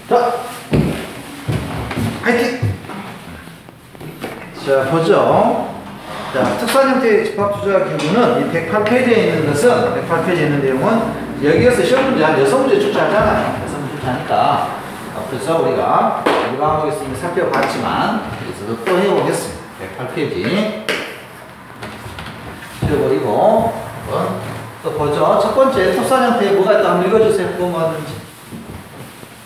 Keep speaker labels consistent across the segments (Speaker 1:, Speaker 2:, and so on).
Speaker 1: 자, 화이팅! 자, 보죠. 자, 특수한 형태의 집합투자기구는 이 108페이지에 있는 것은, 108페이지에 있는 내용은 여기에서 시험 문제 한 6문제 출제하잖아요. 6문제 출제하니까. 그래서 우리가 이 과목에서 이미 살펴봤지만, 여기서도 또 해보겠습니다. 108페이지. 지워버리고, 한번 또 보죠. 첫 번째, 특수한 형태에 뭐가 있다? 한번 읽어주세요. 뭐든지.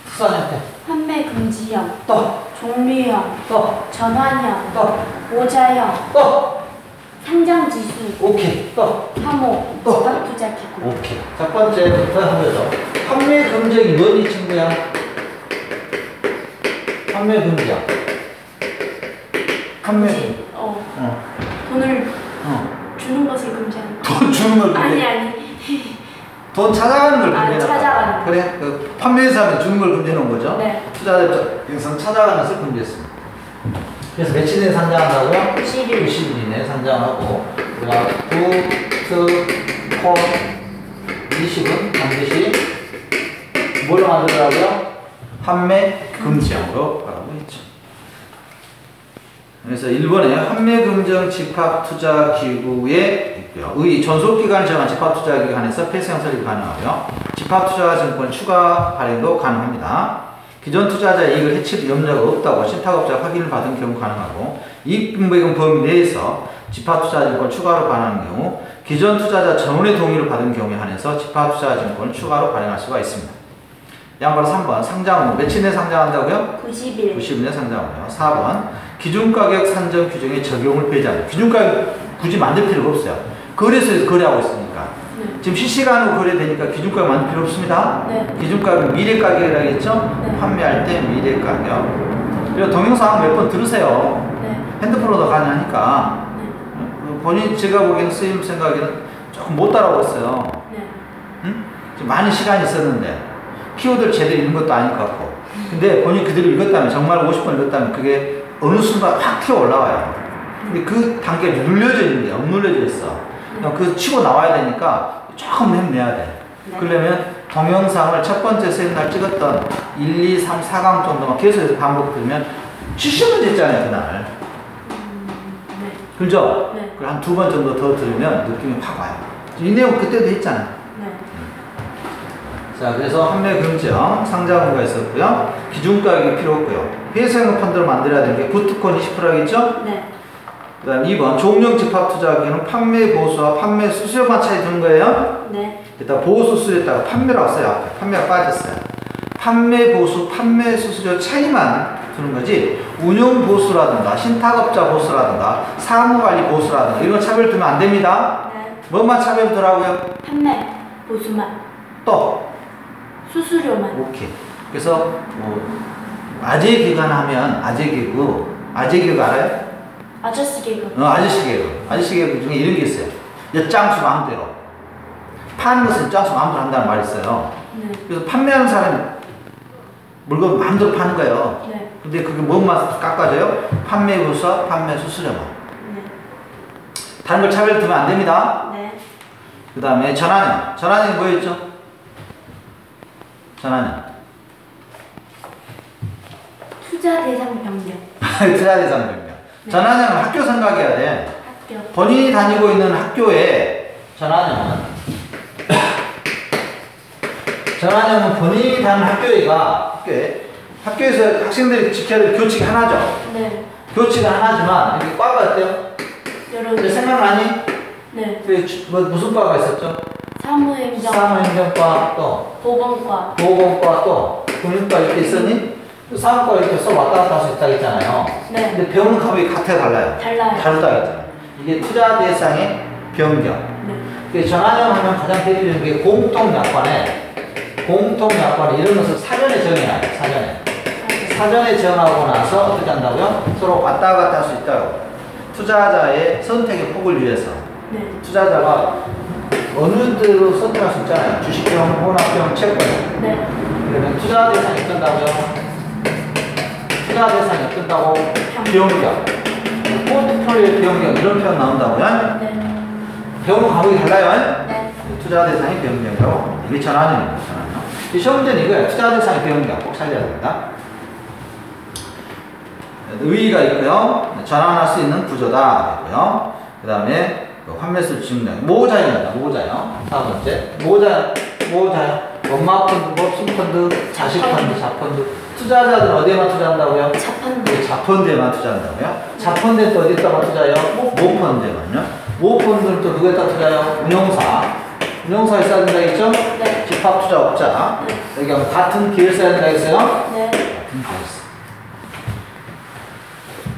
Speaker 1: 특수한 형태.
Speaker 2: 판매 금지형,
Speaker 1: 또.
Speaker 2: 종류형,
Speaker 1: 또.
Speaker 2: 전환형,
Speaker 1: 또.
Speaker 2: 모자형,
Speaker 1: 또.
Speaker 2: 상장지수,
Speaker 1: 오케이. 또.
Speaker 2: 혐오,
Speaker 1: 또.
Speaker 2: 집합투자기구.
Speaker 1: 오케이. 첫 번째부터 하면서 판매 금지형이 뭐니 친구야? 판매 금지형. 판매.
Speaker 2: 금지, 돈을 주는 것을 금지하는 거.
Speaker 1: 돈 주는 걸 금지.
Speaker 2: 아니.
Speaker 1: 돈 찾아가는 걸 금지하는
Speaker 2: 찾아가는 거.
Speaker 1: 그래. 그 판매사는 주는 걸 금지하는 거죠.
Speaker 2: 네.
Speaker 1: 투자자에서 찾아가는 것을 금지했습니다. 그래서 며칠 내에 상장한다고요?
Speaker 2: 90일.
Speaker 1: 90일 이내에 상장하고 그다음 푸, 콜, 20은 반드시 뭘로 만들더라고요? 판매 금지형으로 말하고 있죠. 그래서 1번에 판매 금지형 집합투자기구에 있고요. 의 존속기간을 정한 집합투자기관에서 폐쇄형 설립이 가능하고요. 집합투자증권 추가 발행도 가능합니다. 기존 투자자의 이익을 해칠 염려가 없다고 신탁업자가 확인을 받은 경우 가능하고 이익분배금 범위 내에서 집합투자증권 추가로 발행하는 경우 기존 투자자 전원의 동의를 받은 경우에 한해서 집합투자증권을 추가로 발행할 수가 있습니다. 양보로 3번 상장 후 며칠 내에 상장한다고요?
Speaker 2: 90일.
Speaker 1: 90일 내에 상장하고요. 4번 기준가격 산정 규정의 적용을 배제합니다. 기준가격 굳이 만들 필요가 없어요. 거래소에서 거래하고 있으니까.
Speaker 2: 네.
Speaker 1: 지금 실시간으로 거래되니까 기준가격 만들 필요 없습니다.
Speaker 2: 네.
Speaker 1: 기준가격 미래가격이라고 했죠?
Speaker 2: 네.
Speaker 1: 판매할 때 미래가격. 그리고 동영상 몇 번 들으세요.
Speaker 2: 네.
Speaker 1: 핸드폰으로도 가능하니까.
Speaker 2: 네.
Speaker 1: 본인 제가 보기에는 쓰임 생각에는 조금 못 따라오겠어요.
Speaker 2: 네.
Speaker 1: 응? 지금 많은 시간이 있었는데 키워드를 제대로 읽는 것도 아닐 것 같고. 근데 본인 그대로 읽었다면 정말 50번 읽었다면 그게 어느 순간 확 튀어 올라와요. 근데 그 단계가 눌려져 있는데 안 눌려져 있어. 그냥 그 치고 나와야 되니까 조금 힘내야 돼.
Speaker 2: 네.
Speaker 1: 그러려면 동영상을 첫 번째 세미나 찍었던 1, 2, 3, 4강 정도만 계속해서 반복 들으면 70문제 했잖아요 그날.
Speaker 2: 네.
Speaker 1: 그죠?
Speaker 2: 네.
Speaker 1: 그걸 한 2번 정도 더 들으면 느낌이 확 와요. 이 내용 그때도 했잖아요.
Speaker 2: 네.
Speaker 1: 자, 그래서 판매 금지형 상장후가 있었고요. 기준가격이 필요 없고요. 폐쇄형 펀드를 만들어야 되는 게 부트콘 20%겠죠?
Speaker 2: 네.
Speaker 1: 그 다음 2번 종용 집합투자기는 판매 보수와 판매 수수료만 차이 두는 거예요.
Speaker 2: 네.
Speaker 1: 일단 보수 수수료에다가 판매라고 써요. 앞에. 판매가 빠졌어요. 판매 보수, 판매 수수료 차이만 두는 거지 운용 보수라든가 신탁업자 보수라든가 사무관리 보수라든가 이런 거 차별 두면 안 됩니다.
Speaker 2: 네.
Speaker 1: 뭐만 차별 두라고요?
Speaker 2: 판매, 보수만,
Speaker 1: 또
Speaker 2: 수수료만.
Speaker 1: 오케이. 그래서 아재 기관 하면 아재 개그 알아요?
Speaker 2: 아저씨 개그.
Speaker 1: 아저씨 개그. 아저씨 개그 중에 이런 게 있어요. 엿장수 마음대로. 파는 것은 엿장수 마음대로 한다는 말이 있어요.
Speaker 2: 네.
Speaker 1: 그래서 판매하는 사람이 물건 마음대로 파는 거예요.
Speaker 2: 네.
Speaker 1: 근데 그게 뭔만 깎아줘요? 판매 부수와 판매 수수료만.
Speaker 2: 네.
Speaker 1: 다른 걸 차별 두면 안 됩니다.
Speaker 2: 네.
Speaker 1: 그 다음에 전환형. 전환형이 뭐였죠? 전환형.
Speaker 2: 투자 대상 변경.
Speaker 1: 투자 대상 변경.
Speaker 2: 네.
Speaker 1: 전환형은 학교 생각해야 돼.
Speaker 2: 학교.
Speaker 1: 본인이 다니고 있는 학교에 전환형은 본인이 다니는 학교에서 학생들이 지켜야 될 규칙이 하나죠.
Speaker 2: 네.
Speaker 1: 규칙은 하나지만 이게 과가 어때요?
Speaker 2: 여러 개.
Speaker 1: 생각나니?
Speaker 2: 네.
Speaker 1: 무슨 과가 있었죠?
Speaker 2: 사무행정.
Speaker 1: 사무행정과 또
Speaker 2: 보건과.
Speaker 1: 보건과 또 금융과 이렇게 있었니? 사무과 이렇게 써 왔다 갔다 할 수 있다고 했잖아요.
Speaker 2: 네.
Speaker 1: 근데 배우는 과목이 같아요, 달라요?
Speaker 2: 달라요.
Speaker 1: 다르다고 했잖아요. 이게 투자 대상의 변경.
Speaker 2: 네.
Speaker 1: 전환형 하면 가장 대표적인 게 공통약관에 이런 것을 사전에 정해놔요. 사전에 정하고 나서 어떻게 한다고요? 서로 왔다 갔다 할 수 있다고. 투자자의 선택의 폭을 위해서.
Speaker 2: 네.
Speaker 1: 투자자가 어느 대로 선택할 수 있잖아요. 주식형, 혼합형, 채권.
Speaker 2: 네.
Speaker 1: 그러면 투자 대상이 어떤다고요? 투자 대상이 어떤다고? 변경. 포트폴리오 변경 이런 표현 나온다고요?
Speaker 2: 네.
Speaker 1: 배우는 과목이 달라요.
Speaker 2: 네.
Speaker 1: 투자 대상이 변경이라고. 이게 전환형입니다. 전환형. 이 시험 문제는 이거예요. 투자 대상의 비용량 꼭 살려야 됩니다. 의의가 있고요. 전환할 수 있는 구조다. 있고요. 그 다음에 환매수 증량. 모자입니다. 모자요. 4번째. 모자요. 엄마펀드, 법신펀드, 자식펀드, 자펀드. 투자자들은 어디에만 투자한다고요?
Speaker 2: 자펀드.
Speaker 1: 자펀드에만 투자한다고요? 자펀드는 또 어디다가 투자해요? 모펀드에만요. 모펀드는 또 누구에다 투자해요? 운용사. 운용사 있어야 된다 했죠?
Speaker 2: 네.
Speaker 1: 집합투자업자.
Speaker 2: 네.
Speaker 1: 여기 하면 같은 계열사 된다 했어요?
Speaker 2: 네.
Speaker 1: 같은 계열사.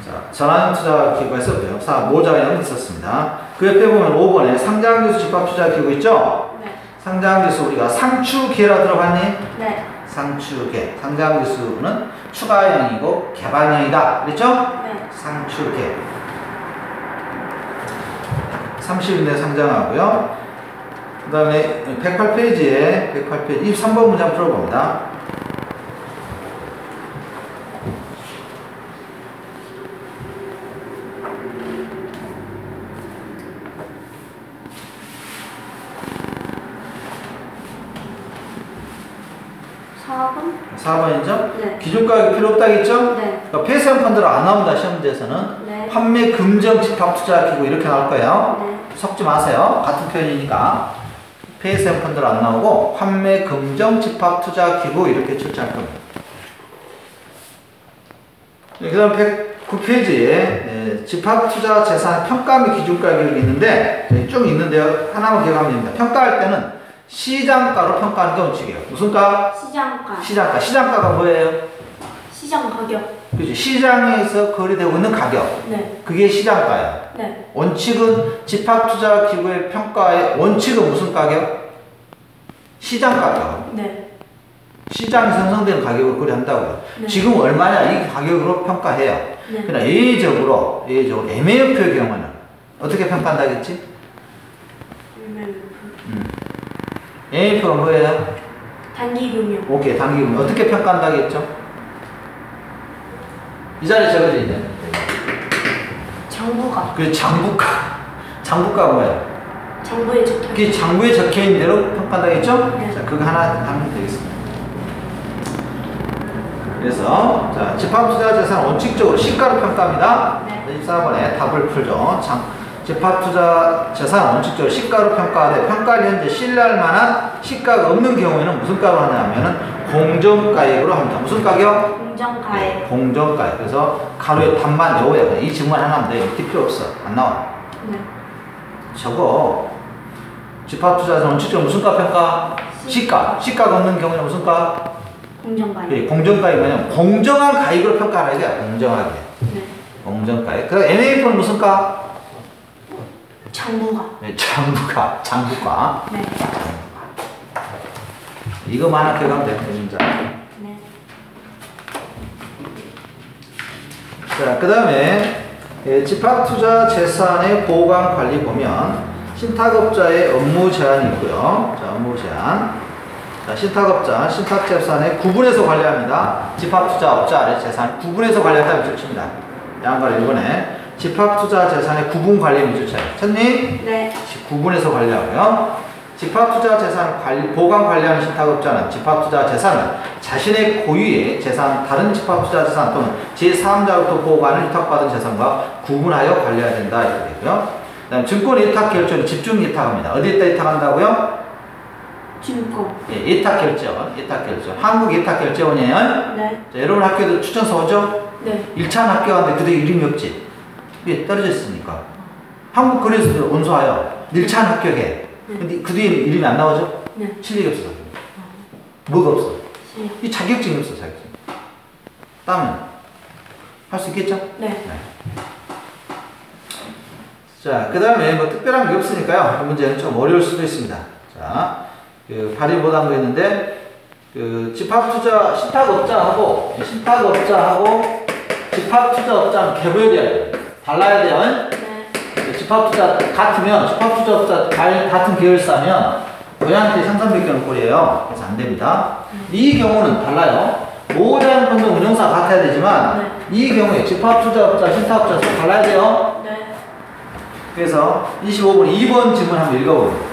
Speaker 1: 자, 전환투자기구가 있었고요. 4. 모자형 있었습니다. 그 옆에 보면 5번에 상장기수 집합투자기구 있죠?
Speaker 2: 네.
Speaker 1: 상장기수 우리가 상추계라 들어봤니?
Speaker 2: 네.
Speaker 1: 상추계. 상장기수는 추가형이고 개방형이다. 그랬죠?
Speaker 2: 네.
Speaker 1: 상추계. 30일 상장하고요. 그 다음에 108페이지에 108페이지 23번 문장 풀어봅니다.
Speaker 2: 사번?
Speaker 1: 4번이죠?
Speaker 2: 네.
Speaker 1: 기준가격이 필요 없다겠죠?
Speaker 2: 네.
Speaker 1: 그러니까 폐쇄형 펀드로 안 나온다 시험 문제에서는.
Speaker 2: 네.
Speaker 1: 판매 금정 집합투자기구 이렇게 나올 거예요.
Speaker 2: 네.
Speaker 1: 섞지 마세요. 같은 표현이니까. 폐쇄형 펀드로 안 나오고 판매 금정 집합투자기구 이렇게 출제할 겁니다. 그 다음 109페이지에 집합투자 재산 평가 및 기준가격이 있는데 쭉 있는데요. 하나만 기억하면 됩니다. 평가할 때는 시장가로 평가하는 게 원칙이에요. 무슨 가?
Speaker 2: 시장가.
Speaker 1: 시장가. 시장가가 뭐예요?
Speaker 2: 시장 가격.
Speaker 1: 그렇지. 시장에서 거래되고 있는 가격.
Speaker 2: 네.
Speaker 1: 그게 시장가예요.
Speaker 2: 네.
Speaker 1: 원칙은 집합투자기구의 평가의 원칙은 무슨 가격? 시장 가격.
Speaker 2: 네.
Speaker 1: 시장에서 형성되는 가격을 거래한다고요.
Speaker 2: 네.
Speaker 1: 지금 얼마냐 이 가격으로 평가해요.
Speaker 2: 네.
Speaker 1: 그러나 예외적으로 MAF의 경우는 어떻게 평가한다겠지? MAF가 뭐예요?
Speaker 2: 단기금융.
Speaker 1: 오케이, 단기금 어떻게 평가한다겠죠? 이 자리에 적어져 있네.
Speaker 2: 장부가.
Speaker 1: 그 장부가. 장부가 뭐예요?
Speaker 2: 장부에 적혀.
Speaker 1: 그게 장부에 적혀 있는 대로 평가한다겠죠?
Speaker 2: 네.
Speaker 1: 자, 그거 하나 하면 되겠습니다. 그래서 자, 집합투자재산 원칙적으로 시가로 평가합니다.
Speaker 2: 네.
Speaker 1: 24번에 답을 풀죠. 집합투자재산 원칙적으로 시가로 평가하되 평가를 현재 신뢰할 만한 시가가 없는 경우에는 무슨 가로 하냐면은 공정가액으로 합니다. 무슨 가격?
Speaker 2: 공정가액.
Speaker 1: 공정가액. 그래서 가로에 답만 외워요. 이 질문 하나 하면 돼요. 이렇게 필요 없어. 안 나와.
Speaker 2: 네.
Speaker 1: 저거 집합투자재산 원칙적으로 무슨 가 평가? 시가. 시가가 없는 경우에는 무슨 가?
Speaker 2: 공정가액.
Speaker 1: 예, 공정가액이 뭐냐면 공정한 가액으로 평가를 해야 돼요. 공정하게.
Speaker 2: 네.
Speaker 1: 공정가액. 그럼 MAF는 무슨 가?
Speaker 2: 장부가.
Speaker 1: 네, 장부가. 장부가.
Speaker 2: 네.
Speaker 1: 이거만 하나 기억하면 돼요. 문자.
Speaker 2: 네.
Speaker 1: 자, 그 다음에 집합투자 재산의 보관 관리 보면 신탁업자의 업무 제한이 있고요. 자, 업무 제한. 자, 신탁업자, 신탁재산의 구분해서 관리합니다. 집합투자업자의 재산 구분해서 관리한다는 조치입니다. 양발 1번에 집합투자 재산의 구분 관리 조치예요. 쳤니?
Speaker 2: 네.
Speaker 1: 구분해서 관리하고요. 집합투자 재산 관리, 보관 관리하는 신탁업자는 집합투자 재산을 자신의 고유의 재산, 다른 집합투자 재산 또는 제3자로부터 보관을 위탁받은 재산과 구분하여 관리해야 된다. 이렇게 되고요. 그 다음 증권 위탁 결정은 집중 위탁합니다. 어디에다 위탁한다고요?
Speaker 2: 증권.
Speaker 1: 예, 예탁결제원, 예탁결제원. 한국 예탁결제원이에요.
Speaker 2: 네.
Speaker 1: 자, 여러분 학교에도 추천서 오죠?
Speaker 2: 네.
Speaker 1: 1차 학교 갔는데 그대 이름이 없지? 왜 떨어져 있으니까. 한국 거래소들 온수하여 1차 합격해. 근데 그 뒤에 이름이 안 나오죠?
Speaker 2: 네.
Speaker 1: 실력이 없어. 뭐가 없어?
Speaker 2: 실력.
Speaker 1: 이 자격증이 없어, 자격증. 따면 할 수 있겠죠?
Speaker 2: 네.
Speaker 1: 자, 그 다음에 뭐 특별한 게 없으니까요. 이 문제는 좀 어려울 수도 있습니다. 자, 그 발의 못한 거 있는데, 그 집합투자 신탁업자하고 집합투자업자는 개별이야. 달라야 돼요.
Speaker 2: 네.
Speaker 1: 집합투자 같으면 집합투자업자 같은 계열사면 고양한테 상산백견을 꼴이에요. 그래서 안 됩니다. 이 경우는 달라요. 모자형 펀드 운영사 같아야 되지만
Speaker 2: 네.
Speaker 1: 이 경우에 집합투자업자, 신탁업자 서 달라야 돼요.
Speaker 2: 네.
Speaker 1: 그래서 25번 2번 질문 한번 읽어보세요.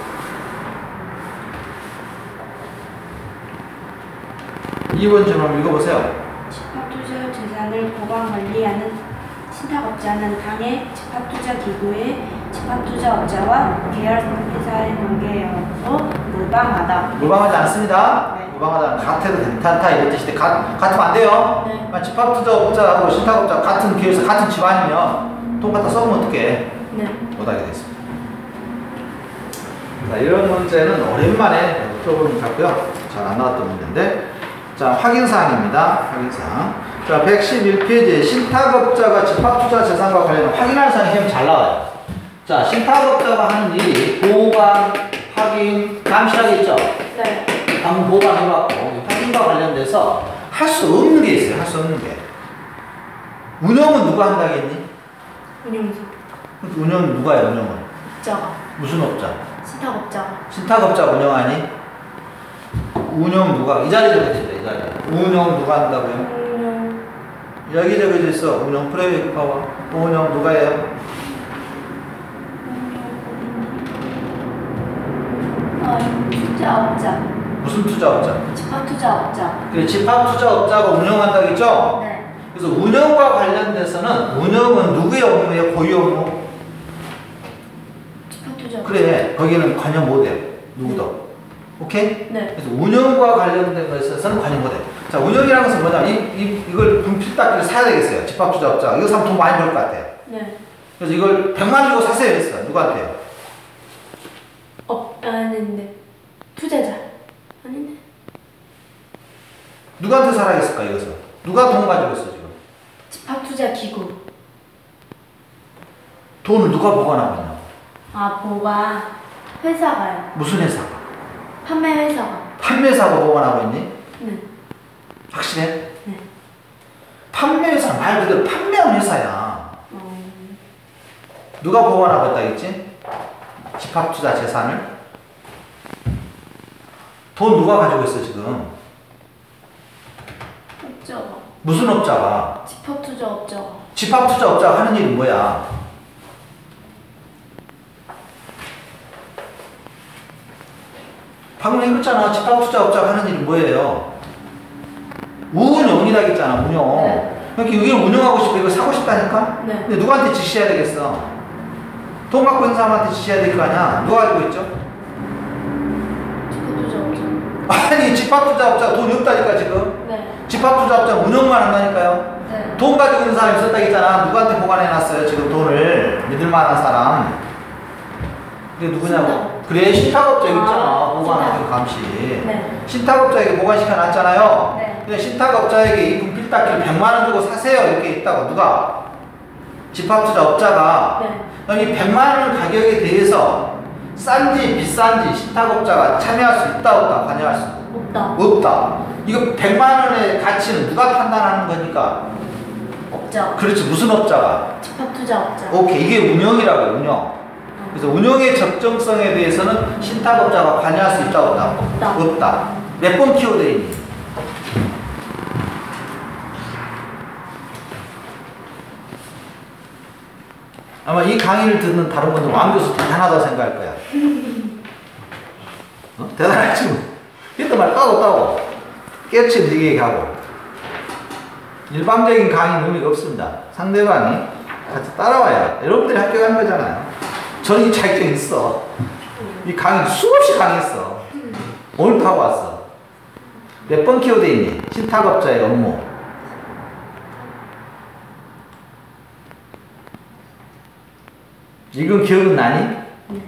Speaker 1: 2번 질문 읽어보세요.
Speaker 2: 집합투자 재산을 보관 관리하는 신탁업자는 당해 집합투자기구의 집합투자업자와 계열회사의 관계여서 무방하다.
Speaker 1: 무방하지 않습니다.
Speaker 2: 네.
Speaker 1: 무방하다는 같아도 괜찮다 이런 뜻인데 같으면 안 돼요.
Speaker 2: 네.
Speaker 1: 집합투자업자하고 신탁업자 같은 계열사 같은 집안이면 돈 갖다 써보면 어떡해.
Speaker 2: 네.
Speaker 1: 못하게 됐습니다. 자, 이런 문제는 오랜만에 풀어보는 것 같고요. 잘 안 나왔던 문제인데, 자, 확인사항입니다. 확인사항. 자, 111페이지에 신탁업자가 집합투자 재산과 관련한 확인하는 사항이 좀 잘 나와요. 자, 신탁업자가 하는 일이 보관, 확인, 감시하겠죠?
Speaker 2: 네.
Speaker 1: 방금 보관해봤고, 확인과 관련돼서 할 수 없는 게 있어요. 할 수 없는 게. 운영은 누가 한다겠니?
Speaker 2: 운영사.
Speaker 1: 운영은 누가 해요, 운영은?
Speaker 2: 업자가.
Speaker 1: 무슨 업자?
Speaker 2: 신탁업자가.
Speaker 1: 신탁업자 운영하니? 운영 누가? 이 자리에 적혀져 있다, 이 자리에. 운영 누가 한다고요?
Speaker 2: 운영.
Speaker 1: 여기 적혀져 있어. 운영 프레임 파워. 운영 누가 해요?
Speaker 2: 투자업자.
Speaker 1: 무슨 투자업자?
Speaker 2: 집합투자업자.
Speaker 1: 그래, 집합투자업자가 운영한다겠죠?
Speaker 2: 네.
Speaker 1: 그래서 운영과 관련돼서는 운영은 누구의 업무예요? 고유 업무?
Speaker 2: 집합투자업자.
Speaker 1: 그래, 거기는 관여 못해요. 누구도. 오케이?
Speaker 2: 네.
Speaker 1: 그래서 운영과 관련된 것에 있어서는 관여 못해요. 자, 운영이라는 것은 뭐냐? 이걸 분필닦이를 사야 되겠어요. 집합투자업자. 이거 사면 돈 많이 벌 것 같아요.
Speaker 2: 네.
Speaker 1: 그래서 이걸 100만 주고 사세요 했어. 누구한테요?
Speaker 2: 아닌데. 투자자. 아닌데.
Speaker 1: 누구한테 사라겠을까, 이것을? 누가 돈 가지고 있어, 지금?
Speaker 2: 집합투자기구.
Speaker 1: 돈을 누가 보관하고 있냐?
Speaker 2: 아, 보관. 회사가요.
Speaker 1: 무슨 회사가?
Speaker 2: 판매회사가.
Speaker 1: 판매사가 보관하고 있니?
Speaker 2: 네.
Speaker 1: 확실해?
Speaker 2: 네.
Speaker 1: 판매회사 말 그대로 판매하는 회사야. 누가 보관하고 있다 했지? 집합투자 재산을? 돈 누가 가지고 있어, 지금?
Speaker 2: 업자가.
Speaker 1: 무슨 업자가?
Speaker 2: 집합투자업자가.
Speaker 1: 집합투자업자가 하는 일이 뭐야? 방금 읽었잖아. 집합투자업자가 하는 일이 뭐예요? 운영이라고 했잖아, 운영.
Speaker 2: 네.
Speaker 1: 그러니까 이걸 운영하고 싶어, 이거 사고 싶다니까?
Speaker 2: 네.
Speaker 1: 근데 누구한테 지시해야 되겠어? 돈 갖고 있는 사람한테 지시해야 될 거 아니야? 누가 알고 있죠?
Speaker 2: 집합투자업자.
Speaker 1: 아니, 집합투자업자가 돈이 없다니까, 지금.
Speaker 2: 네.
Speaker 1: 집합투자업자가 운영만 한다니까요?
Speaker 2: 네.
Speaker 1: 돈 가지고 있는 사람이 있었다고 했잖아. 누구한테 보관해놨어요, 지금 돈을. 믿을 만한 사람. 그게 누구냐고.
Speaker 2: 신탁.
Speaker 1: 그래, 신탁업자 여기 있잖아.
Speaker 2: 아,
Speaker 1: 보관하고
Speaker 2: 신탁.
Speaker 1: 감시.
Speaker 2: 네.
Speaker 1: 신탁업자에게 보관시켜놨잖아요.
Speaker 2: 네.
Speaker 1: 근데 신탁업자에게 이 분필닦이를 100만원 주고 사세요. 이렇게 있다고. 누가? 집합투자업자가.
Speaker 2: 네.
Speaker 1: 그럼 이 100만원 가격에 대해서 싼지 비싼지 신탁업자가 참여할 수 있다 없다? 관여할 수
Speaker 2: 없다.
Speaker 1: 없다. 이거 100만원의 가치는 누가 판단하는 거니까?
Speaker 2: 업자.
Speaker 1: 그렇지. 무슨 업자가?
Speaker 2: 집합투자업자.
Speaker 1: 오케이. 이게 운영이라고, 운영. 그래서 운영의 적정성에 대해서는 신탁업자가 관여할 수 있다 없다?
Speaker 2: 없다.
Speaker 1: 없다. 몇 번 키워드에 있니? 아마 이 강의를 듣는 다른 분들은 왕 교수 대단하다고 생각할 거야. 어? 대단하지. 이때 말 따고 깨치 네 얘기하고. 일방적인 강의는 의미가 없습니다. 상대방이 같이 따라와야. 여러분들이 학교 간 거잖아요. 저는 이 자격증 있어. 이 강의 수없이 강의했어. 오늘도 하고 왔어. 몇 번 키워드 있니? 신탁업자의 업무. 이건 기억은 나니?
Speaker 2: 네.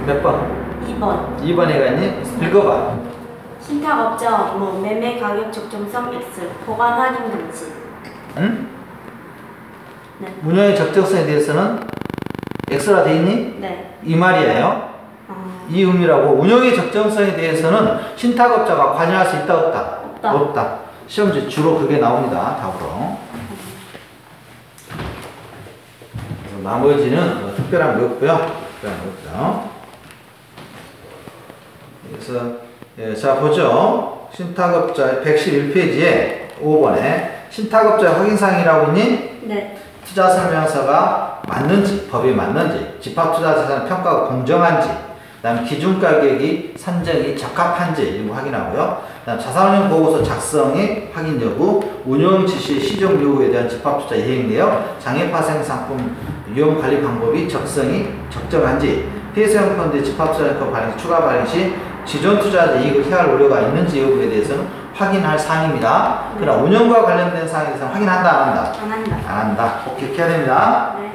Speaker 1: 몇 번?
Speaker 2: 2번.
Speaker 1: 2번에 갔니? 읽어봐.
Speaker 2: 신탁업자 업무, 매매 가격 적정성 X, 보관 확인 금지.
Speaker 1: 응?
Speaker 2: 네.
Speaker 1: 운영의 적정성에 대해서는 X라 돼 있니?
Speaker 2: 네.
Speaker 1: 이 말이에요.
Speaker 2: 어,
Speaker 1: 이 의미라고. 운영의 적정성에 대해서는 신탁업자가 관여할 수 있다 없다?
Speaker 2: 없다.
Speaker 1: 없다. 시험지 주로 그게 나옵니다. 답으로. 그래서 나머지는 뭐 특별한 거 없고요. 특별한 거 없죠. 그래서 예, 자 보죠. 신탁업자 111페이지에 5번에 신탁업자 확인사항이라고 있니?
Speaker 2: 네.
Speaker 1: 투자설명서가 맞는지, 법에 맞는지, 집합투자자산 평가가 공정한지, 그다음 기준 가격이 산정이 적합한지 일부 확인하고요. 그다음 자산운용 보고서 작성의 확인 여부, 운용 지시 시정 요구에 대한 집합투자 이행 내역, 장애 파생 상품 위험 관리 방법이 적성이 적정한지, 피해소형 펀드의 집합투자 발행 추가 발행 시 기존 투자자 이익을 해할 우려가 있는지 여부에 대해서는 확인할 사항입니다. 그러나 운영과 관련된 사항에 대해서는 확인한다, 안 한다?
Speaker 2: 안 한다.
Speaker 1: 안 한다. 꼭 기억해야 됩니다.
Speaker 2: 네.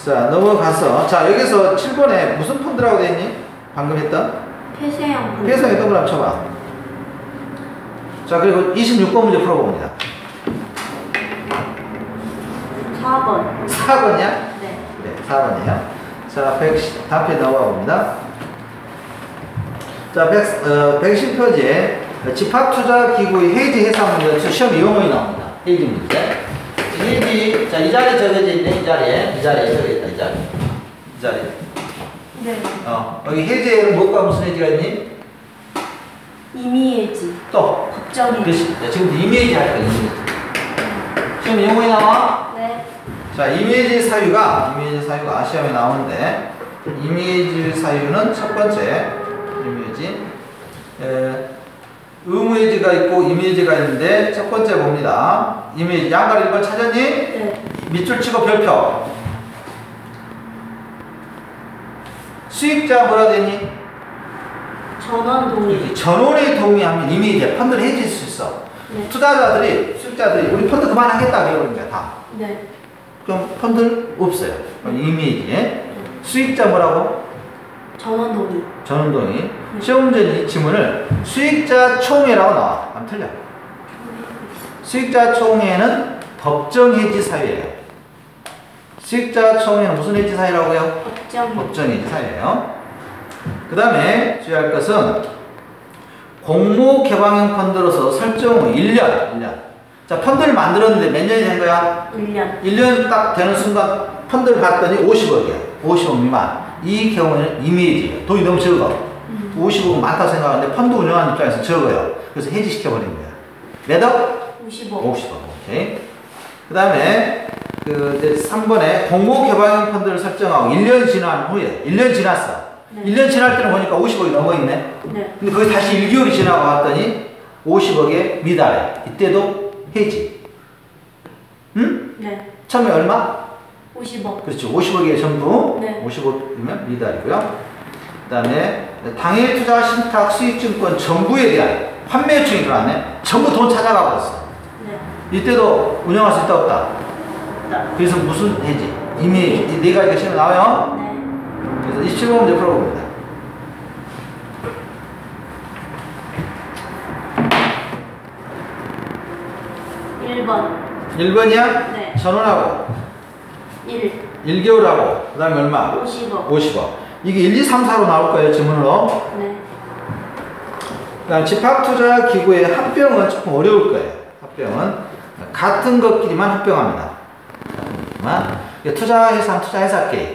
Speaker 1: 자, 넘어가서, 자, 여기서 7번에 무슨 펀드라고 되어 있니? 방금 했던?
Speaker 2: 폐쇄형 펀드.
Speaker 1: 폐쇄형에 동그라미 쳐봐. 자, 그리고 26번 문제 풀어봅니다.
Speaker 2: 4번.
Speaker 1: 4번이야?
Speaker 2: 네.
Speaker 1: 네, 4번이에요. 자, 110, 다음 페이지 넘어가 봅니다. 자, 110표지에 집합투자기구의 해지 해상 문제, 시험 이용문이 나옵니다. 해지 문제. 해지, 자, 이 자리에 적혀져 있네, 이 자리에 적혀있다, 이 자리에.
Speaker 2: 네.
Speaker 1: 여기 해지에는 무엇과 무슨 해지가 있니?
Speaker 2: 임의해지.
Speaker 1: 또.
Speaker 2: 법정해지.
Speaker 1: 그렇지. 자, 지금 이미지 할 거야, 이미지. 시험 이용문이 나와?
Speaker 2: 네.
Speaker 1: 자, 이미지 사유가 시험에 나오는데, 이미지 사유는 첫 번째, 이미지. 의무해지가 있고 이미지가 있는데, 첫 번째 봅니다. 이미지, 양갈 1번 찾았니?
Speaker 2: 네.
Speaker 1: 밑줄 치고 별표. 수익자 뭐라 되니?
Speaker 2: 전원 동의.
Speaker 1: 전원의 동의하면 이미 이제 펀드를 해질 수 있어.
Speaker 2: 네.
Speaker 1: 투자자들이, 수익자들이 우리 펀드 그만하겠다 그러는 거야, 다.
Speaker 2: 네.
Speaker 1: 그럼 펀드는 없어요. 이미지에. 수익자 뭐라고?
Speaker 2: 전원 동의.
Speaker 1: 전원 동의. 시험 문제 이 지문을 수익자 총회라고 나와. 안 틀려. 수익자 총회는 법정 해지 사유예요. 수익자 총회는 무슨 해지 사유라고요? 법정 해지 사유예요. 그 다음에 주의할 것은 공모 개방형 펀드로서 설정 후 1년. 자, 펀드를 만들었는데 몇 년이 된 거야?
Speaker 2: 1년.
Speaker 1: 1년 딱 되는 순간 펀드를 봤더니 50억이야. 50억 미만. 이 경우에는 이미지. 돈이 너무 적어. 50억은 많다고 생각하는데 펀드 운영하는 입장에서 적어요. 그래서 해지시켜버린 거야. 몇 억?
Speaker 2: 50억.
Speaker 1: 50억. 오케이. 그 다음에 이제 3번에 공모 개방형 펀드를 설정하고 1년 지난 후에 1년 지났어.
Speaker 2: 네.
Speaker 1: 1년 지날 때는 보니까 50억이 넘어있네.
Speaker 2: 네.
Speaker 1: 근데 거기 다시 1개월이 지나고 봤더니 50억에 미달해. 이때도 해지. 응?
Speaker 2: 네.
Speaker 1: 처음에 얼마?
Speaker 2: 50억.
Speaker 1: 그렇죠. 50억에 전부.
Speaker 2: 네.
Speaker 1: 50억이면 미달이고요. 그 다음에 당일 투자 신탁 수익증권 전부에 대한 환매 요청이 들어왔네. 전부 돈 찾아가 버렸어.
Speaker 2: 네.
Speaker 1: 이때도 운영할 수 있다 없다?
Speaker 2: 네.
Speaker 1: 그래서 무슨 해지? 이미 이 네 가지가 시험에 나와요.
Speaker 2: 네.
Speaker 1: 그래서 27번 문제 풀어봅니다.
Speaker 2: 번
Speaker 1: 1번이야?
Speaker 2: 네.
Speaker 1: 전원하고
Speaker 2: 1.
Speaker 1: 1개월하고 그 다음에 얼마?
Speaker 2: 50억.
Speaker 1: 50억. 이게 1, 2, 3, 4로 나올 거예요, 지문으로.
Speaker 2: 네.
Speaker 1: 그다음 집합투자기구의 합병은 조금 어려울 거예요. 합병은 같은 것끼리만 합병합니다. 투자회사끼리,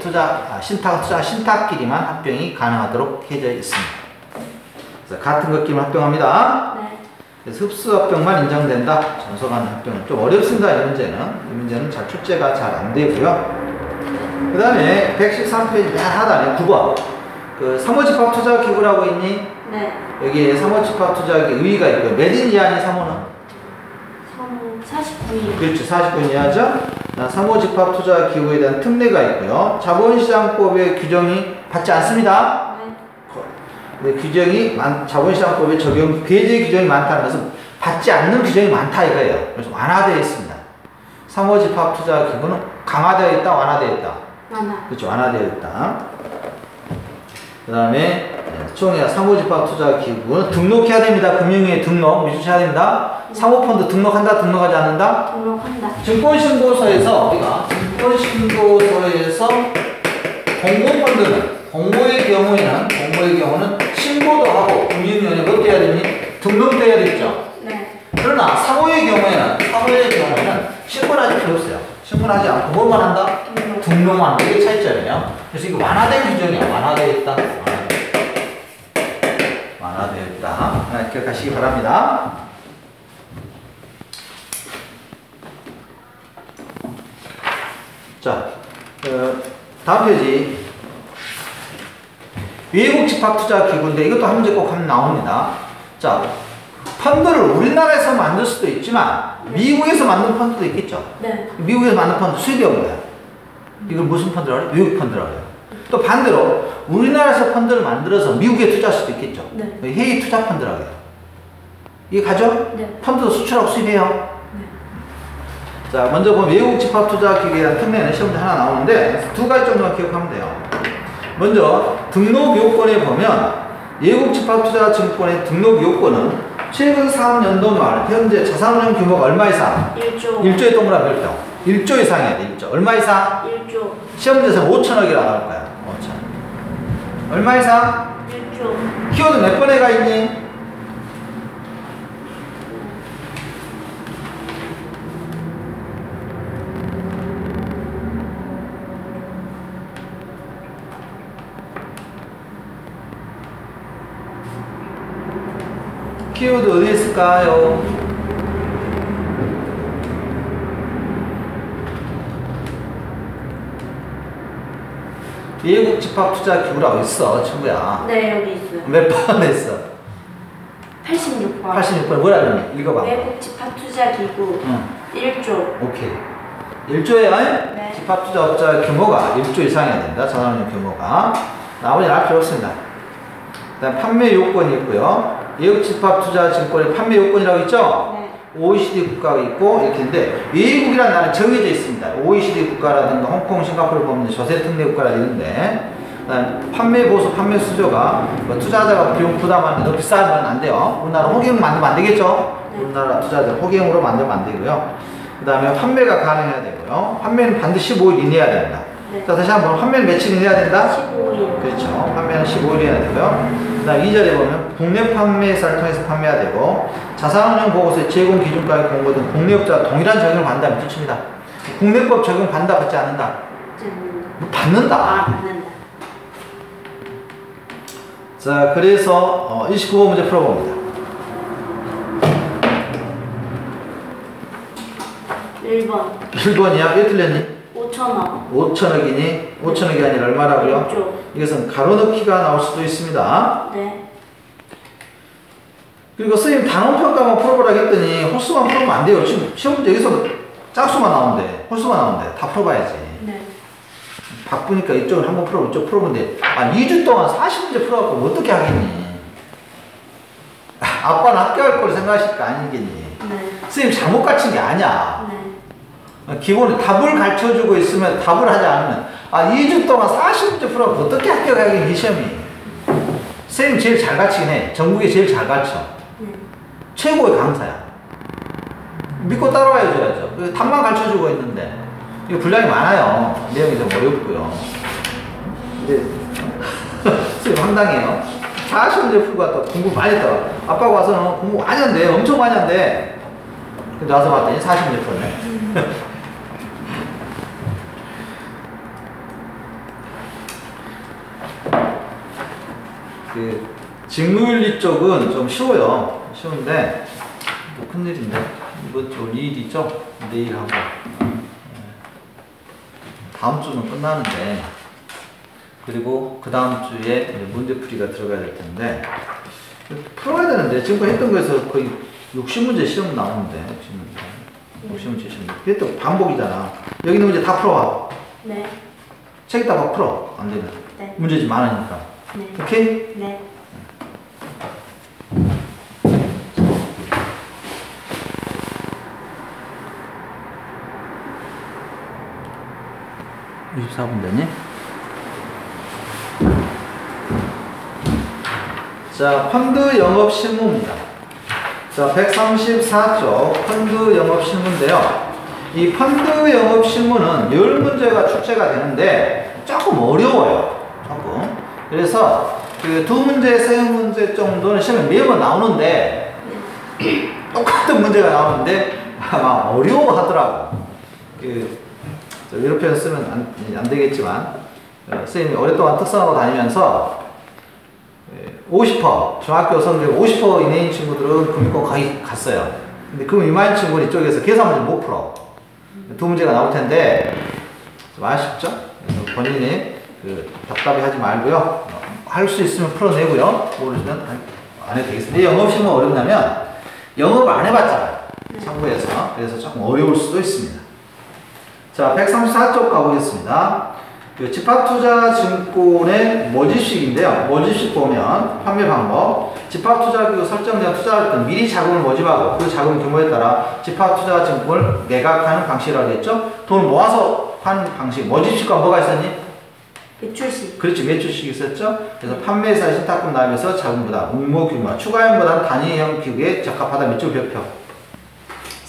Speaker 1: 신탁끼리만 합병이 가능하도록 해져 있습니다. 그래서 같은 것끼리만 합병합니다.
Speaker 2: 네.
Speaker 1: 그래서 흡수합병만 인정된다. 전소간 합병은 좀 어렵습니다. 이 문제는 잘 출제가 잘 안 되고요. 그 다음에 113페이지 미안하다. 9번. 사모집합투자기구라고 있니?
Speaker 2: 네.
Speaker 1: 여기에 사모집합투자기 의의가 있고요. 몇 인 이하니 사모는?
Speaker 2: 49인.
Speaker 1: 그렇죠. 49인 이하죠. 사모집합투자기구에 대한 특례가 있고요. 자본시장법의 규정이 받지 않습니다.
Speaker 2: 네.
Speaker 1: 규정이 자본시장법에 적용 배제 규정이 많다는 것은 받지 않는 규정이 많다 이거예요. 그래서 완화되어 있습니다. 사모집합투자기구는 강화되어 있다, 완화되어 있다. 그렇죠. 완화되어 있다. 그 다음에 총회와 사모집합투자기구는 등록해야 됩니다. 금융위에 등록 유치해야 됩니다. 사모펀드 등록한다, 등록하지 않는다?
Speaker 2: 등록한다.
Speaker 1: 증권신고서에서 공모의 경우는 신고도 하고 금융위원회에 뭐 돼야 되니? 등록돼야 되죠.
Speaker 2: 네.
Speaker 1: 그러나 사모의 경우에는 신고를 하지 필요 없어요. 신고하지 않고 뭐만 한다? 등록만 한다. 이게 차이점이에요. 그래서 이거 완화된 규정이야. 완화되어 있다. 완화되어 있다. 네, 기억하시기 바랍니다. 자, 다음 페이지. 외국 집합투자기구인데 이것도 한 문제 꼭 하면 나옵니다. 자, 펀드를 우리나라에서 만들 수도 있지만 미국에서 만든 펀드도 있겠죠.
Speaker 2: 네.
Speaker 1: 미국에서 만든 펀드 수입이 없는 이걸 무슨 펀드라고 해요? 외국 펀드라고 해요. 또 반대로 우리나라에서 펀드를 만들어서 미국에 투자할 수도 있겠죠.
Speaker 2: 네.
Speaker 1: 해외 투자 펀드라고 해요. 이해 가죠?
Speaker 2: 네.
Speaker 1: 펀드도 수출하고 수입해요.
Speaker 2: 네.
Speaker 1: 자, 먼저 보면 외국 집합투자기구에 대한 특례는 시험지 하나 나오는데 두 가지 정도만 기억하면 돼요. 먼저 등록 요건에 보면 외국 집합투자증권의 등록 요건은 최근 4년도 말 현재 자산운용 규모가 얼마 이상?
Speaker 2: 1조.
Speaker 1: 1조에 동그라미 별표. 1조 이상이야 돼. 1조. 얼마 이상?
Speaker 2: 1조.
Speaker 1: 시험지에서 5천억이라 나올 거야. 5천. 얼마 이상?
Speaker 2: 1조.
Speaker 1: 키워드 몇 번에 가 있니? 키워드 어디 있을까요? 외국 집합투자기구라고 있어, 친구야.
Speaker 2: 네, 여기 있어요.
Speaker 1: 몇 번 했어?
Speaker 2: 86번.
Speaker 1: 86번 뭐라 그러니? 읽어봐.
Speaker 2: 외국 집합투자기구
Speaker 1: 응.
Speaker 2: 1조.
Speaker 1: 오케이. 1조에
Speaker 2: 네.
Speaker 1: 집합투자업자 규모가 1조 이상이어야 된다. 자산운용 규모가. 나머지는 알 필요 없습니다. 그다음 판매 요건이 있고요. 외국 집합투자증권의 판매 요건이라고 있죠?
Speaker 2: 네.
Speaker 1: OECD 국가가 있고 이렇게 있는데 외국이라는 나라는 정해져 있습니다. OECD 국가라든가 홍콩, 싱가포르 보면 조세 특례 국가라 있는데 판매 보수, 판매 수수료가 뭐 투자자가 비용 부담하는 더 비싸면 안 돼요. 우리나라 호갱 만들면 안 되겠죠?
Speaker 2: 네.
Speaker 1: 우리나라 투자자 호갱으로 만들면 안 되고요. 그 다음에 판매가 가능해야 되고요. 판매는 반드시 15일 이내야 됩니다.
Speaker 2: 네.
Speaker 1: 자, 다시 한번 판매는 며칠 이내야 된다?
Speaker 2: 15일.
Speaker 1: 그렇죠. 판매는 15일 이내야 되고요. 그 다음 2절에 보면 국내 판매사를 통해서 판매해야 되고 자산운용 보고서의 제공 기준가에 공고된 국내업자와 동일한 적용을 받는다는 뜻입니다. 국내법 적용 받는다, 받지 않는다? 뭐 받는다.
Speaker 2: 아, 받는다.
Speaker 1: 자, 그래서 29번 문제 풀어봅니다.
Speaker 2: 1번.
Speaker 1: 1번이야? 왜 틀렸니?
Speaker 2: 5천억.
Speaker 1: 5천억이니? 5천억이 아니라 얼마라고요?
Speaker 2: 1조.
Speaker 1: 이것은 가로넣기가 나올 수도 있습니다.
Speaker 2: 네.
Speaker 1: 그리고 선생님 단원평가만 풀어보라 했더니 홀수만 풀으면 안 돼요. 지금 시험 문제 여기서 짝수만 나오는데 홀수만 나오는데 다 풀어봐야지.
Speaker 2: 네.
Speaker 1: 바쁘니까 이쪽을 한번 풀어보고 이쪽 풀어보는데 2주 동안 40문제 풀어갖고 어떻게 하겠니? 아빠는 학교 갈 걸 생각하실 거 아니겠니?
Speaker 2: 네.
Speaker 1: 선생님 잘못 가르친 게 아니야.
Speaker 2: 네.
Speaker 1: 기본에 답을 가르쳐주고 있으면 답을 하지 않으면 2주 동안 40문제 풀어갖고 어떻게 학교 가겠니? 이 시험이. 선생님 제일 잘 가르치긴 해. 전국에 제일 잘 가르쳐.
Speaker 2: 네.
Speaker 1: 최고의 강사야. 믿고 따라와 줘야죠. 답만 가르쳐주고 있는데 이거 분량이 많아요. 내용이 좀 어렵고요. 근데 선생님 황당해요. 40문제 풀고 왔다 공부 많이 했다가 아빠가 와서는 공부 많이 한대. 엄청 많이 한대. 근데 와서 봤더니 40문제 풀었네. 그 직무윤리 쪽은 좀 쉬워요. 쉬운데 뭐 큰일인데 이번 주 일이죠. 내일하고 다음 주는 끝나는데 그리고 그 다음 주에 문제풀이가 들어가야 될 텐데 풀어야 되는데 지금까지 했던 거에서 거의 60문제 시험 나오는데 60문제 시험 그게 또 반복이잖아. 여기 있는 문제 다 풀어와.
Speaker 2: 네.
Speaker 1: 책에다 막 풀어. 안 되면
Speaker 2: 네.
Speaker 1: 문제지 많으니까.
Speaker 2: 네.
Speaker 1: 오케이?
Speaker 2: 네.
Speaker 1: (24분) 되니? 자, 펀드 영업 실무입니다. 자, 134쪽 펀드 영업 실무인데요. 이 펀드 영업 실무는 10문제가 출제가 되는데 조금 어려워요. 조금. 그래서 그 2문제, 3문제 정도는 시험에 매번 나오는데 똑같은 문제가 나오는데 아마 어려워하더라고. 이렇게 쓰면 안 되겠지만 선생님이 오랫동안 특성으로 다니면서 50% 중학교 성적 50% 이내인 친구들은 금융권 거의 갔어요. 근데 그 이마인 친구는 이쪽에서 계산 문제 못 풀어. 2문제가 나올 텐데 좀 아쉽죠? 그래서 본인이 답답해하지 말고요. 할 수 있으면 풀어내고요. 모르시면 안 해도 되겠습니다. 영업식은 뭐 어렵냐면 영업을 안 해봤잖아요. 참고해서. 그래서 조금 어려울 수도 있습니다. 자, 134쪽 가보겠습니다. 집합투자증권의 모집식인데요. 모집식 보면 판매 방법, 집합투자기구 설정된 투자할 때 미리 자금을 모집하고 그 자금 규모에 따라 집합투자증권을 매각하는 방식이라고 했죠. 돈을 모아서 하는 방식. 모집식과 뭐가 있었니?
Speaker 2: 매출식.
Speaker 1: 그렇지, 매출식이 있었죠. 그래서 판매사의 신탁금 납입에서 자금보다 응모 규모, 추가형보다는 단위형 기구에 적합하다. 밑줄 별표.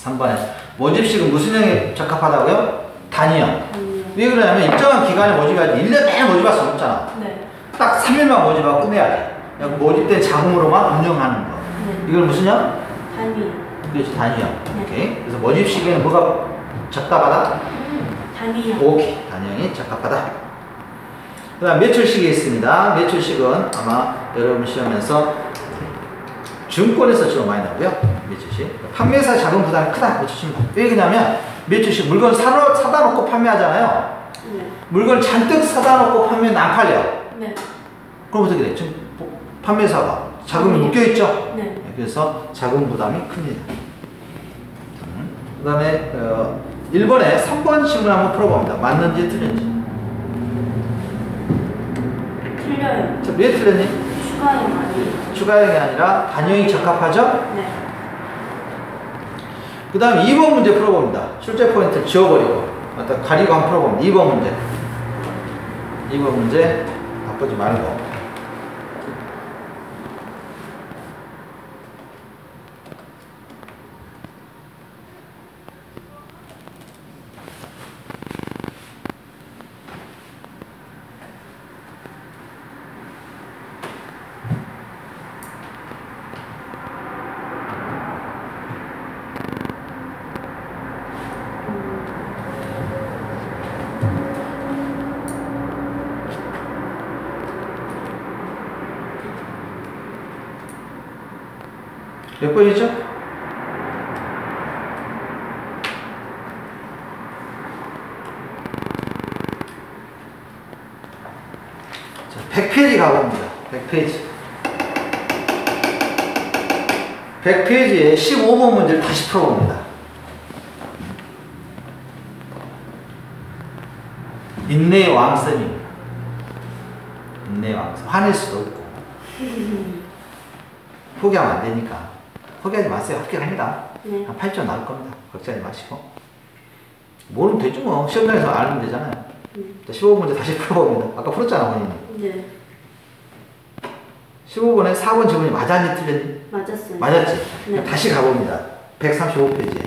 Speaker 1: 3번에 모집식은 무슨 형에 적합하다고요? 단위형. 왜 그러냐면 일정한 기간에 모집해야지 1년 내내 모집할 수 없잖아.
Speaker 2: 네.
Speaker 1: 딱 3일만 모집하고 끝내야지. 모집된 자금으로만 운영하는 거.
Speaker 2: 네.
Speaker 1: 이걸 무슨 형?
Speaker 2: 단위.
Speaker 1: 그렇지, 단위형.
Speaker 2: 네.
Speaker 1: 오케이. 그래서 모집 시기에는 뭐가 적합하다?
Speaker 2: 단위형.
Speaker 1: 오케이. 단위형이 적합하다. 그 다음 매출식이 있습니다. 매출식은 아마 여러분 시험에서 증권에서 좀 많이 나오고요. 매출식. 판매사 자금 부담이 크다. 매출식. 왜 그러냐면 매출식 물건 사다 놓고 판매하잖아요.
Speaker 2: 네.
Speaker 1: 물건 잔뜩 사다 놓고 판매는 안 팔려.
Speaker 2: 네.
Speaker 1: 그럼 어떻게 돼? 지금 판매사가 자금이 묶여있죠?
Speaker 2: 네.
Speaker 1: 그래서 자금 부담이 큽니다. 그 다음에 1번에 3번 질문 한번 풀어봅니다. 맞는지 틀린지.
Speaker 2: 틀려요.
Speaker 1: 자, 왜 틀렸니?
Speaker 2: 추가형 아니에요.
Speaker 1: 추가형이 아니라 단위형이 적합하죠?
Speaker 2: 네.
Speaker 1: 그 다음에 2번 문제 풀어봅니다. 출제 포인트를 지워버리고 가리고 한번 풀어봅니다. 2번 문제. 2번 문제 바꾸지 말고. 몇 번이죠? 자, 100페이지 가봅니다. 100페이지. 100페이지에 15번 문제를 다시 풀어봅니다. 인내의 왕성입니다. 인내의 왕성. 화낼 수도 없고. 포기하면 안 되니까. 포기하지 마세요. 합격합니다.
Speaker 2: 네.
Speaker 1: 한 8점 나올 겁니다. 걱정하지 마시고. 모르면 되죠 뭐. 시험장에서 알면 되잖아요. 15문제 다시 풀어봅니다. 아까 풀었잖아, 본인이.
Speaker 2: 네.
Speaker 1: 15번에 4번 질문이 맞았니 틀렸니?
Speaker 2: 맞았어요.
Speaker 1: 맞았지?
Speaker 2: 네.
Speaker 1: 다시 가봅니다. 135페이지에.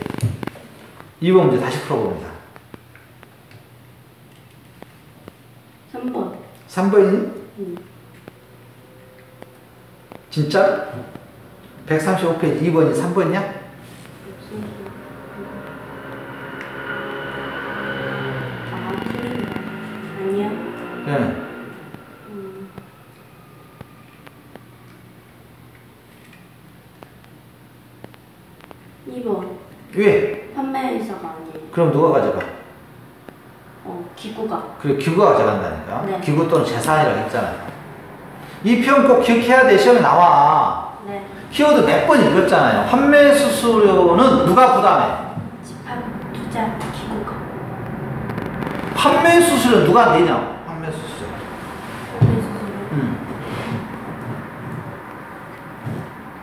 Speaker 1: 2번 문제 다시 풀어봅니다.
Speaker 2: 3번.
Speaker 1: 3번이니? 진짜? 135페이지 2번이 3번이냐?
Speaker 2: 아, 틀린다. 아니요.
Speaker 1: 네.
Speaker 2: 2번.
Speaker 1: 왜?
Speaker 2: 판매회사가 아니에요.
Speaker 1: 그럼 누가 가져가?
Speaker 2: 기구가.
Speaker 1: 그래, 기구가 가져간다니까.
Speaker 2: 네.
Speaker 1: 기구 또는 재산이라고 했잖아요. 이 표현 꼭 기억해야 돼. 시험에 나와.
Speaker 2: 네.
Speaker 1: 키워드 몇 번 읽었잖아요. 판매 수수료는 누가 부담해?
Speaker 2: 집합 투자 기구가.
Speaker 1: 판매 수수료 누가 내냐? 판매 수수료.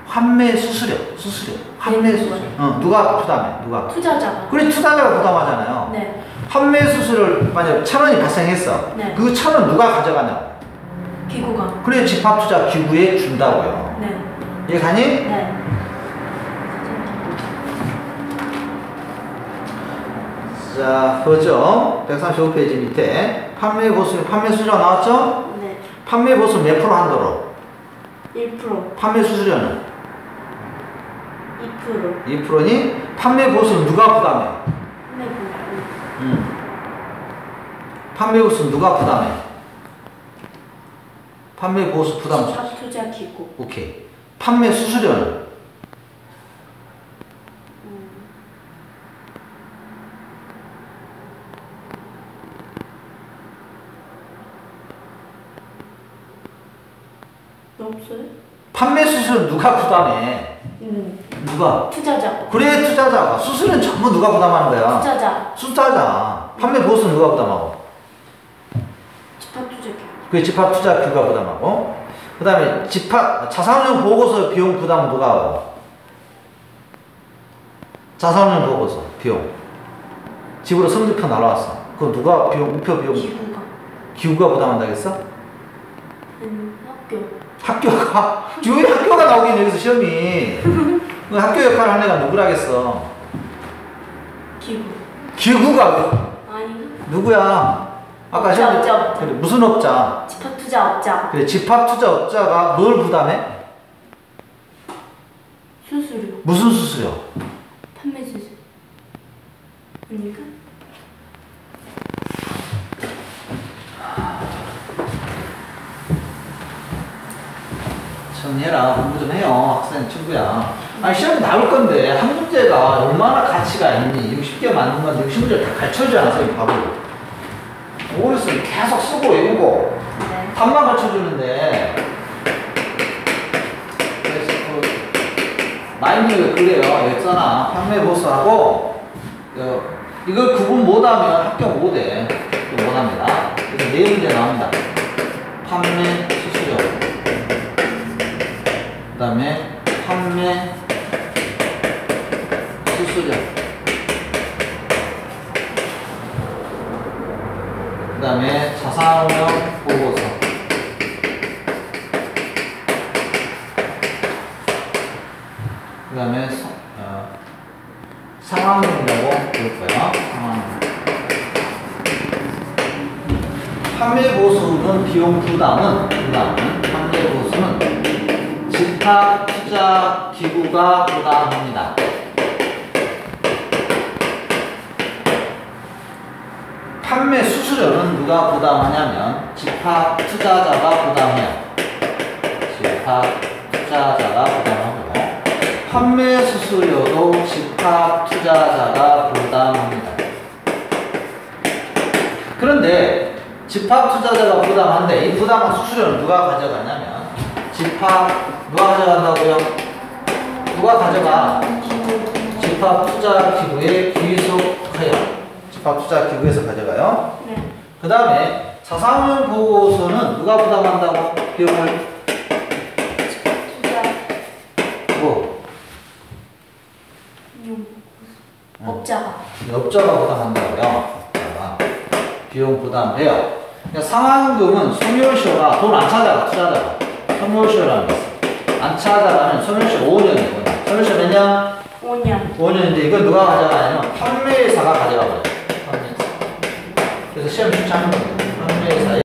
Speaker 2: 판매 수수료.
Speaker 1: 판매 수수료. 판매 수수료. 누가 부담해? 누가?
Speaker 2: 투자자가.
Speaker 1: 그래, 투자자가 부담하잖아요.
Speaker 2: 네.
Speaker 1: 판매 수수료를 만약 1,000원이 발생했어.
Speaker 2: 네.
Speaker 1: 그 1,000원 누가 가져가냐?
Speaker 2: 기구가.
Speaker 1: 그래, 집합투자 기구에 준다고요.
Speaker 2: 네.
Speaker 1: 이해가니?
Speaker 2: 네.
Speaker 1: 자, 보죠. 135페이지 밑에 판매 보수, 판매 수수료가 나왔죠?
Speaker 2: 네.
Speaker 1: 판매 보수 몇 프로 한도로?
Speaker 2: 1%.
Speaker 1: 판매 수수료는?
Speaker 2: 2%.
Speaker 1: 2%니? 판매 보수는 누가 부담해?
Speaker 2: 판매 보수.
Speaker 1: 판매 보수는 누가 부담해? 판매 보수 부담.
Speaker 2: 집합 투자 기구.
Speaker 1: 오케이. 판매 수수료는?
Speaker 2: 없어요?
Speaker 1: 판매 수수료는 누가 부담해? 누가?
Speaker 2: 투자자.
Speaker 1: 그래, 투자자가. 수수료는 전부 누가 부담하는 거야?
Speaker 2: 투자자.
Speaker 1: 투자자. 판매 보수는 누가 부담하고?
Speaker 2: 집합투자.
Speaker 1: 그게 집합투자규가 부담하고. 그 다음에 자산운용 보고서 비용 부담은 누가 하고? 자산운용 보고서 비용. 집으로 성적표 날라왔어. 그거 누가 비용, 우표 비용?
Speaker 2: 기구가.
Speaker 1: 기구가 부담한다겠어?
Speaker 2: 학교.
Speaker 1: 학교가, 주요 학교가 나오긴 여기서 시험이. 그 학교 역할을 하는 애가 누구라겠어?
Speaker 2: 기구.
Speaker 1: 기구가
Speaker 2: 아니.
Speaker 1: 누구야? 아까 시험
Speaker 2: 업자.
Speaker 1: 그래, 무슨 업자?
Speaker 2: 집합투자 업자.
Speaker 1: 그래, 집합투자 업자가 뭘 부담해?
Speaker 2: 수수료.
Speaker 1: 무슨 수수료?
Speaker 2: 판매 수수료. 아닌가?
Speaker 1: 정리해라. 공부 좀 해요. 학생 친구야. 아니, 시험에 나올 건데, 한 문제가 얼마나 가치가 있니? 60개 맞는 건데, 60문제를 다 가르쳐주잖아, 선생님, 밥을. 모르겠으면 계속 쓰고 외우고,
Speaker 2: 네.
Speaker 1: 답만 가르쳐주는데, 그래서 그, 마인드가 그래요. 여기잖아. 판매 보수하고, 이걸 구분 못하면 합격 못해. 못합니다. 그래서 네 문제 나옵니다. 판매 수수료. 그 다음에 판매 수수료, 그 다음에 자산운용 보고서, 그 다음에 상환금이라고 부를 거야. 판매 보수는 비용 부담은 판매 보수는 집합투자 기구가 부담합니다. 판매 수수료는 누가 부담하냐면 집합투자자가 부담해요. 집합투자자가 부담하고요. 판매 수수료도 집합투자자가 부담합니다. 그런데 집합투자자가 부담한데 이 부담한 수수료는 누가 가져가냐면 누가 가져간다고요? 누가 가져가? 집합투자기구에 귀속하여. 집합투자기구에서 가져가요.
Speaker 2: 네.
Speaker 1: 그 다음에 자산운용 보고서는 누가 부담한다고? 비용을?
Speaker 2: 투자.
Speaker 1: 뭐?
Speaker 2: 업자가.
Speaker 1: 업자가 부담한다고요. 업자가. 비용 부담해요. 그러니까 상환금은 소멸시효가 돈 안 찾아가, 투자자가. 소멸시효라는 거 있어. 안 찾아가면 소멸시효 5년이거든. 소멸시효 몇 년?
Speaker 2: 5년.
Speaker 1: 5년인데 이건 누가 가져가냐면 판매사가 가져가 버려요. 판매사. 그래서 시험 출제하는 거예요. 판매사의